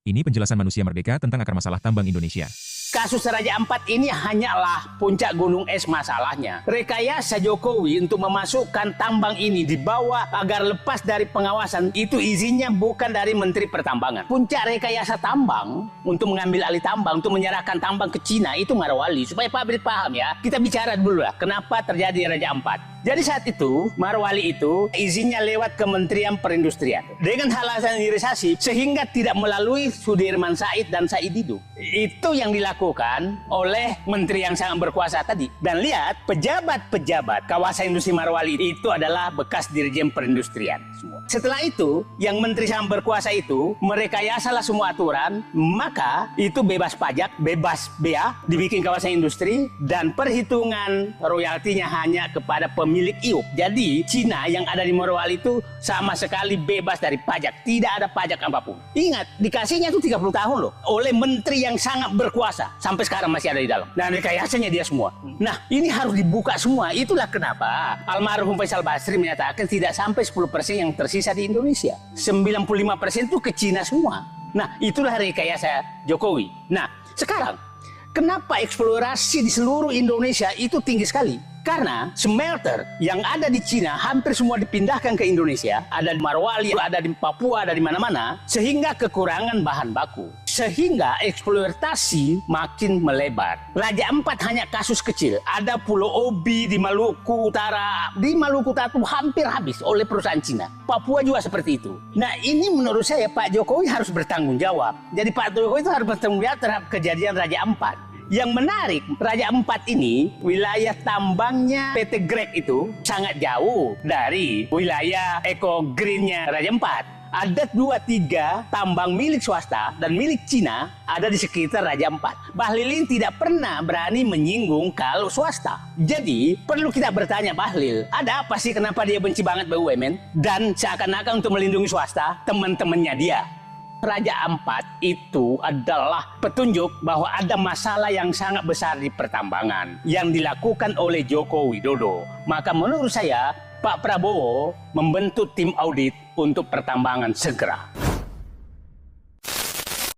Ini penjelasan manusia merdeka tentang akar masalah tambang Indonesia. Kasus Raja Ampat ini hanyalah puncak gunung es masalahnya. Rekayasa Jokowi untuk memasukkan tambang ini di bawah agar lepas dari pengawasan, itu izinnya bukan dari Menteri Pertambangan. Puncak rekayasa tambang untuk mengambil alih tambang, untuk menyerahkan tambang ke Cina, itu Marwali. Supaya publik paham ya, kita bicara dulu lah kenapa terjadi Raja Ampat. Jadi saat itu, Marwali itu izinnya lewat Kementerian Perindustrian. Dengan alasan hilirisasi, sehingga tidak melalui Sudirman Said dan Said Didu. Itu yang dilakukan oleh menteri yang sangat berkuasa tadi. Dan lihat, pejabat-pejabat kawasan industri Marwali itu adalah bekas Dirjen Perindustrian. Setelah itu, yang menteri sangat berkuasa itu, merekayasalah semua aturan, maka itu bebas pajak, bebas bea, dibikin kawasan industri, dan perhitungan royaltinya hanya kepada pemilik IUP. Jadi, Cina yang ada di Morowali itu sama sekali bebas dari pajak. Tidak ada pajak apapun. Ingat, dikasihnya itu 30 tahun loh. Oleh menteri yang sangat berkuasa. Sampai sekarang masih ada di dalam. Dan rekayasanya dia semua. Nah, ini harus dibuka semua. Itulah kenapa almarhum Faisal Basri menyatakan tidak sampai 10% yang tersisa di Indonesia. 95% itu ke Cina semua. Nah, itulah rekayasa Jokowi. Nah, sekarang, kenapa eksplorasi di seluruh Indonesia itu tinggi sekali? Karena smelter yang ada di Cina hampir semua dipindahkan ke Indonesia. Ada di Marwali, ada di Papua, ada di mana-mana. Sehingga kekurangan bahan baku. Sehingga eksploitasi makin melebar. Raja Ampat hanya kasus kecil. Ada Pulau Obi di Maluku Utara. Di Maluku Utara itu hampir habis oleh perusahaan Cina. Papua juga seperti itu. Nah, ini menurut saya Pak Jokowi harus bertanggung jawab. Jadi Pak Jokowi itu harus bertanggung jawab terhadap kejadian Raja Ampat. Yang menarik, Raja Ampat ini, wilayah tambangnya PT Greg itu sangat jauh dari wilayah Eco Green-nya Raja Ampat. Ada 2-3 tambang milik swasta dan milik Cina ada di sekitar Raja Ampat. Bahlil ini tidak pernah berani menyinggung kalau swasta. Jadi, perlu kita bertanya Bahlil, ada apa sih kenapa dia benci banget BUMN? Dan seakan-akan untuk melindungi swasta, teman-temannya dia. Raja Ampat itu adalah petunjuk bahwa ada masalah yang sangat besar di pertambangan yang dilakukan oleh Joko Widodo. Maka menurut saya, Pak Prabowo membentuk tim audit untuk pertambangan segera.